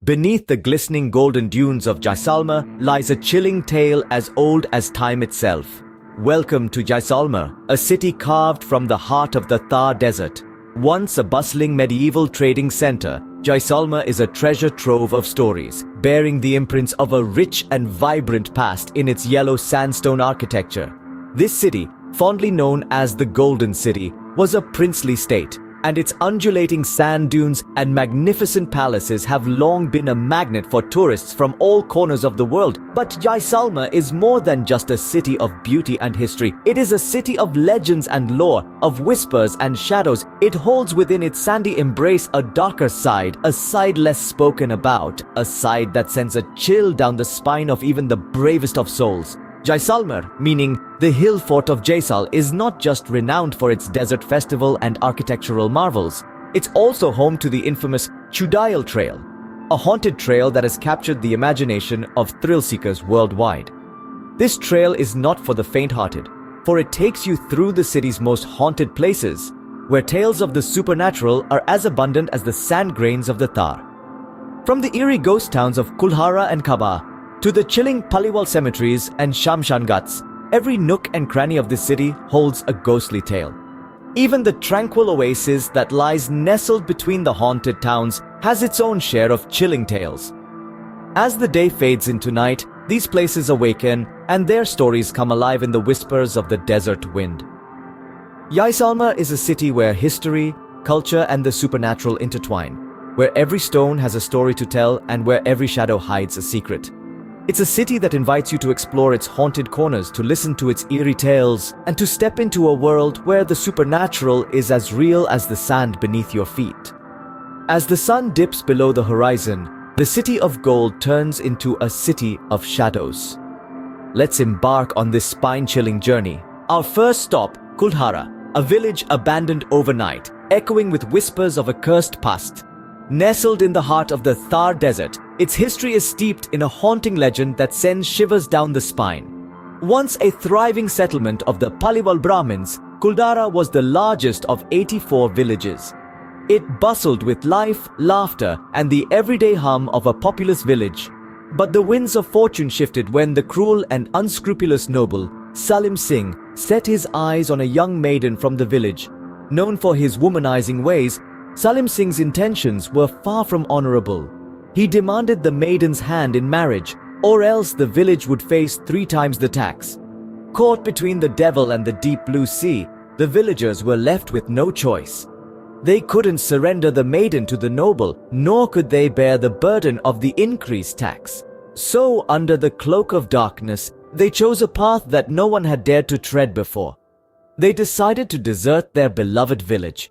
Beneath the glistening golden dunes of Jaisalmer lies a chilling tale as old as time itself. Welcome to Jaisalmer, a city carved from the heart of the Thar Desert. Once a bustling medieval trading center, Jaisalmer is a treasure trove of stories, bearing the imprints of a rich and vibrant past in its yellow sandstone architecture. This city, fondly known as the Golden City, was a princely state, and its undulating sand dunes and magnificent palaces have long been a magnet for tourists from all corners of the world. But Jaisalmer is more than just a city of beauty and history. It is a city of legends and lore, of whispers and shadows. It holds within its sandy embrace a darker side, a side less spoken about, a side that sends a chill down the spine of even the bravest of souls. Jaisalmer, meaning the hill fort of Jaisal, is not just renowned for its desert festival and architectural marvels. It's also home to the infamous Chudail trail, a haunted trail that has captured the imagination of thrill-seekers worldwide. This trail is not for the faint-hearted, for it takes you through the city's most haunted places, where tales of the supernatural are as abundant as the sand grains of the Thar. From the eerie ghost towns of Kuldhara and Kaba, to the chilling Paliwal cemeteries and Shamshan Ghats, every nook and cranny of this city holds a ghostly tale. Even the tranquil oasis that lies nestled between the haunted towns has its own share of chilling tales. As the day fades into night, these places awaken, and their stories come alive in the whispers of the desert wind. Jaisalmer is a city where history, culture, and the supernatural intertwine, where every stone has a story to tell and where every shadow hides a secret. It's a city that invites you to explore its haunted corners, to listen to its eerie tales, and to step into a world where the supernatural is as real as the sand beneath your feet. As the sun dips below the horizon, the city of gold turns into a city of shadows. Let's embark on this spine-chilling journey. Our first stop, Kuldhara, a village abandoned overnight, echoing with whispers of a cursed past. Nestled in the heart of the Thar Desert, its history is steeped in a haunting legend that sends shivers down the spine. Once a thriving settlement of the Paliwal Brahmins, Kuldhara was the largest of 84 villages. It bustled with life, laughter, and the everyday hum of a populous village. But the winds of fortune shifted when the cruel and unscrupulous noble, Salim Singh, set his eyes on a young maiden from the village. Known for his womanizing ways, Salim Singh's intentions were far from honorable. He demanded the maiden's hand in marriage, or else the village would face 3 times the tax. Caught between the devil and the deep blue sea, the villagers were left with no choice. They couldn't surrender the maiden to the noble, nor could they bear the burden of the increased tax. So, under the cloak of darkness, they chose a path that no one had dared to tread before. They decided to desert their beloved village.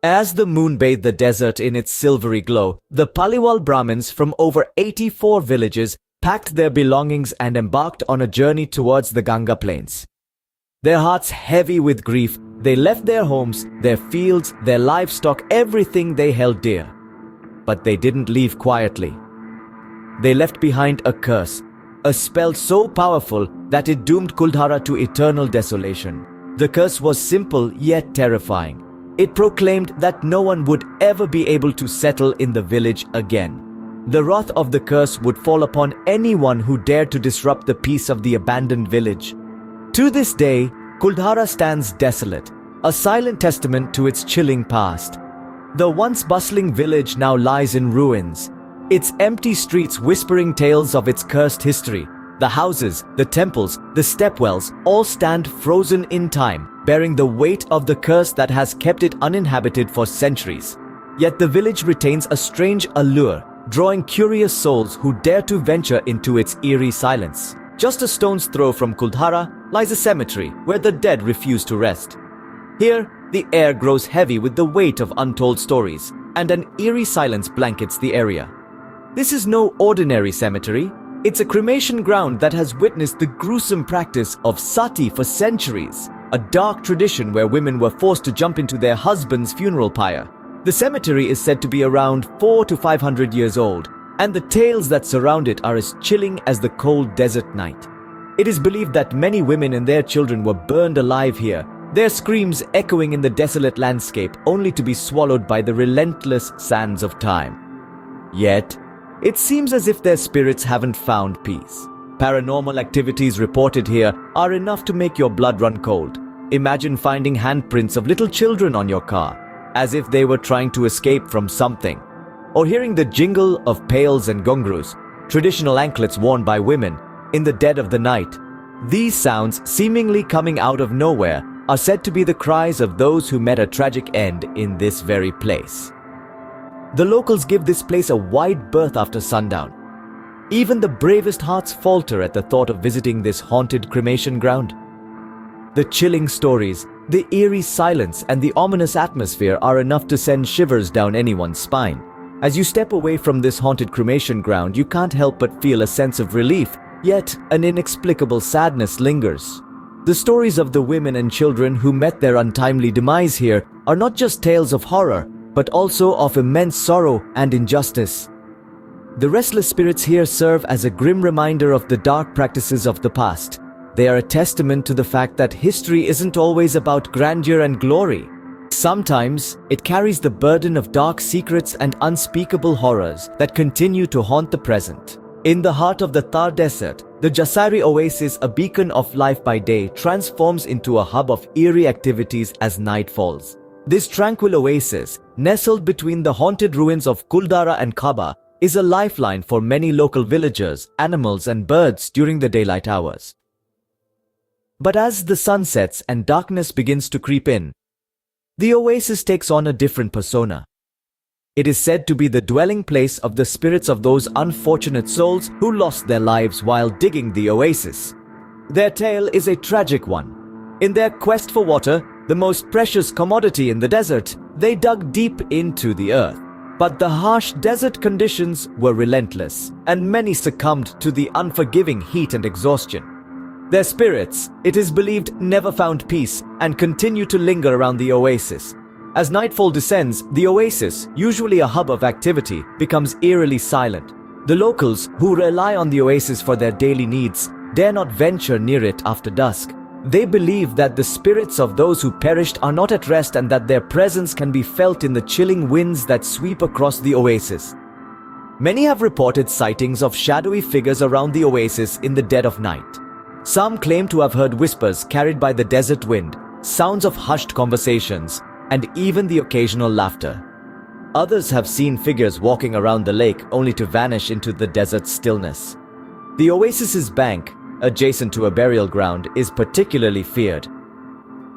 As the moon bathed the desert in its silvery glow, the Paliwal Brahmins from over 84 villages packed their belongings and embarked on a journey towards the Ganga plains. Their hearts heavy with grief, they left their homes, their fields, their livestock, everything they held dear. But they didn't leave quietly. They left behind a curse, a spell so powerful that it doomed Kuldhara to eternal desolation. The curse was simple yet terrifying. It proclaimed that no one would ever be able to settle in the village again. The wrath of the curse would fall upon anyone who dared to disrupt the peace of the abandoned village. To this day, Kuldhara stands desolate, a silent testament to its chilling past. The once bustling village now lies in ruins, its empty streets whispering tales of its cursed history. The houses, the temples, the stepwells all stand frozen in time, bearing the weight of the curse that has kept it uninhabited for centuries. Yet the village retains a strange allure, drawing curious souls who dare to venture into its eerie silence. Just a stone's throw from Kuldhara lies a cemetery where the dead refuse to rest. Here, the air grows heavy with the weight of untold stories, and an eerie silence blankets the area. This is no ordinary cemetery. It's a cremation ground that has witnessed the gruesome practice of Sati for centuries, a dark tradition where women were forced to jump into their husband's funeral pyre. The cemetery is said to be around 400 to 500 years old, and the tales that surround it are as chilling as the cold desert night. It is believed that many women and their children were burned alive here, their screams echoing in the desolate landscape only to be swallowed by the relentless sands of time. Yet, It seems as if their spirits haven't found peace. Paranormal activities reported here are enough to make your blood run cold. Imagine finding handprints of little children on your car, as if they were trying to escape from something. Or hearing the jingle of pails and gongrus, traditional anklets worn by women, in the dead of the night. These sounds, seemingly coming out of nowhere, are said to be the cries of those who met a tragic end in this very place. The locals give this place a wide berth after sundown. Even the bravest hearts falter at the thought of visiting this haunted cremation ground. The chilling stories, the eerie silence, and the ominous atmosphere are enough to send shivers down anyone's spine. As you step away from this haunted cremation ground, you can't help but feel a sense of relief, yet an inexplicable sadness lingers. The stories of the women and children who met their untimely demise here are not just tales of horror, but also of immense sorrow and injustice. The restless spirits here serve as a grim reminder of the dark practices of the past. They are a testament to the fact that history isn't always about grandeur and glory. Sometimes, it carries the burden of dark secrets and unspeakable horrors that continue to haunt the present. In the heart of the Thar Desert, the Jaisari Oasis, a beacon of life by day, transforms into a hub of eerie activities as night falls. This tranquil oasis, nestled between the haunted ruins of Kuldhara and Kaaba, is a lifeline for many local villagers, animals, and birds during the daylight hours. But as the sun sets and darkness begins to creep in, the oasis takes on a different persona. It is said to be the dwelling place of the spirits of those unfortunate souls who lost their lives while digging the oasis. Their tale is a tragic one. In their quest for water, the most precious commodity in the desert, they dug deep into the earth. But the harsh desert conditions were relentless, and many succumbed to the unforgiving heat and exhaustion. Their spirits, it is believed, never found peace and continue to linger around the oasis. As nightfall descends, the oasis, usually a hub of activity, becomes eerily silent. The locals, who rely on the oasis for their daily needs, dare not venture near it after dusk. They believe that the spirits of those who perished are not at rest and that their presence can be felt in the chilling winds that sweep across the oasis. Many have reported sightings of shadowy figures around the oasis in the dead of night. Some claim to have heard whispers carried by the desert wind, sounds of hushed conversations, and even the occasional laughter. Others have seen figures walking around the lake only to vanish into the desert stillness. The oasis's bank, adjacent to a burial ground, is particularly feared.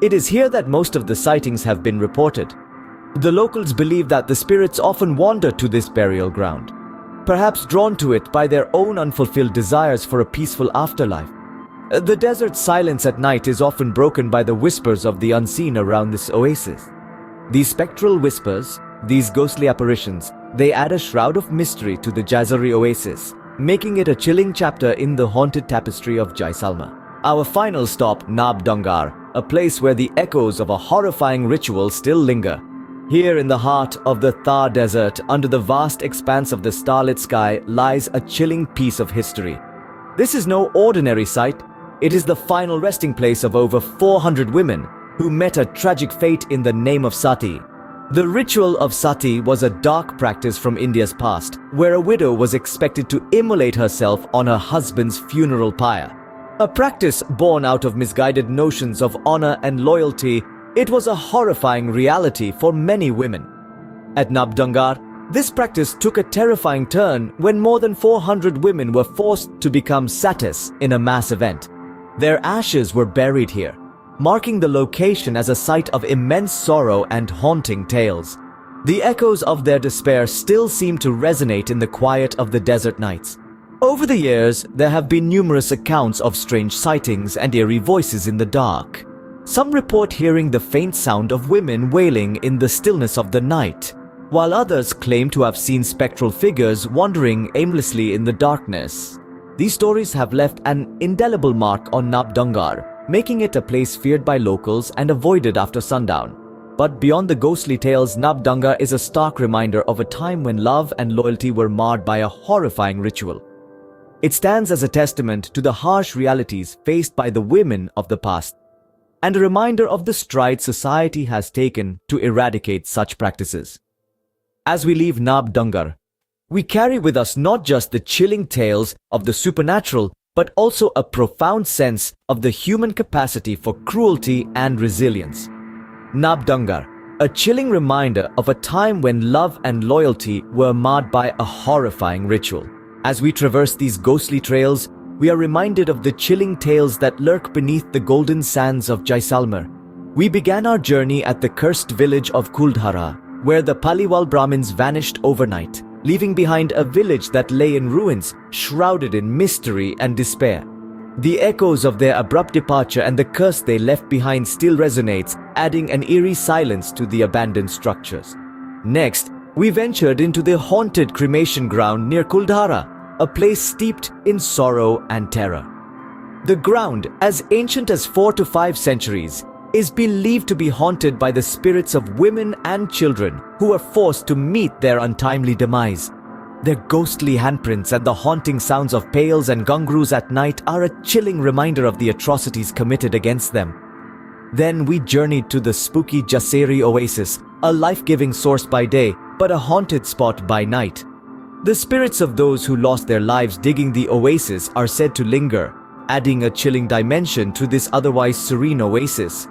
It is here that most of the sightings have been reported. The locals believe that the spirits often wander to this burial ground, perhaps drawn to it by their own unfulfilled desires for a peaceful afterlife. The desert silence at night is often broken by the whispers of the unseen around this oasis. These spectral whispers, these ghostly apparitions, they add a shroud of mystery to the Jaisari Oasis, making it a chilling chapter in the haunted tapestry of Jaisalmer. Our final stop, Nab Dangar, a place where the echoes of a horrifying ritual still linger. Here in the heart of the Thar Desert, under the vast expanse of the starlit sky, lies a chilling piece of history. This is no ordinary sight. It is the final resting place of over 400 women who met a tragic fate in the name of Sati. The ritual of Sati was a dark practice from India's past, where a widow was expected to immolate herself on her husband's funeral pyre. A practice born out of misguided notions of honor and loyalty, it was a horrifying reality for many women. At Nabdangar, this practice took a terrifying turn when more than 400 women were forced to become satis in a mass event. Their ashes were buried here, marking the location as a site of immense sorrow and haunting tales. The echoes of their despair still seem to resonate in the quiet of the desert nights. Over the years, there have been numerous accounts of strange sightings and eerie voices in the dark. Some report hearing the faint sound of women wailing in the stillness of the night, while others claim to have seen spectral figures wandering aimlessly in the darkness. These stories have left an indelible mark on Nabdangar, making it a place feared by locals and avoided after sundown. But beyond the ghostly tales, Nabdangar is a stark reminder of a time when love and loyalty were marred by a horrifying ritual. It stands as a testament to the harsh realities faced by the women of the past, and a reminder of the strides society has taken to eradicate such practices. As we leave Nabdangar, We carry with us not just the chilling tales of the supernatural, but also a profound sense of the human capacity for cruelty and resilience. Nabdangar, a chilling reminder of a time when love and loyalty were marred by a horrifying ritual. As we traverse these ghostly trails, we are reminded of the chilling tales that lurk beneath the golden sands of Jaisalmer. We began our journey at the cursed village of Kuldhara, where the Paliwal Brahmins vanished overnight, leaving behind a village that lay in ruins, shrouded in mystery and despair. The echoes of their abrupt departure and the curse they left behind still resonates, adding an eerie silence to the abandoned structures. Next, we ventured into the haunted cremation ground near Kuldhara, a place steeped in sorrow and terror. The ground, as ancient as 4 to 5 centuries, is believed to be haunted by the spirits of women and children who were forced to meet their untimely demise. Their ghostly handprints and the haunting sounds of pails and gungroos at night are a chilling reminder of the atrocities committed against them. Then we journeyed to the spooky Jaisari Oasis, a life-giving source by day, but a haunted spot by night. The spirits of those who lost their lives digging the oasis are said to linger, adding a chilling dimension to this otherwise serene oasis.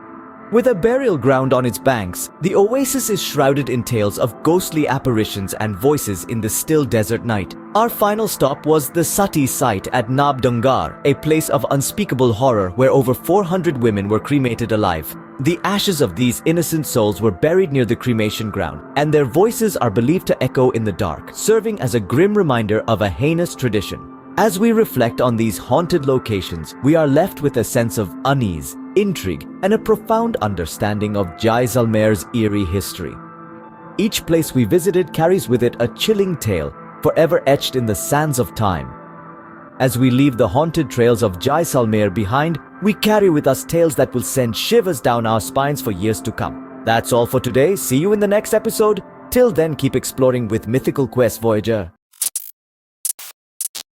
With a burial ground on its banks, the oasis is shrouded in tales of ghostly apparitions and voices in the still desert night. Our final stop was the Sati site at Nabdangar, a place of unspeakable horror where over 400 women were cremated alive. The ashes of these innocent souls were buried near the cremation ground, and their voices are believed to echo in the dark, serving as a grim reminder of a heinous tradition. As we reflect on these haunted locations, we are left with a sense of unease, intrigue, and a profound understanding of Jaisalmer's eerie history. Each place we visited carries with it a chilling tale, forever etched in the sands of time. As we leave the haunted trails of Jaisalmer behind, we carry with us tales that will send shivers down our spines for years to come. That's all for today. See you in the next episode. Till then, keep exploring with Mythical Quest, Voyager.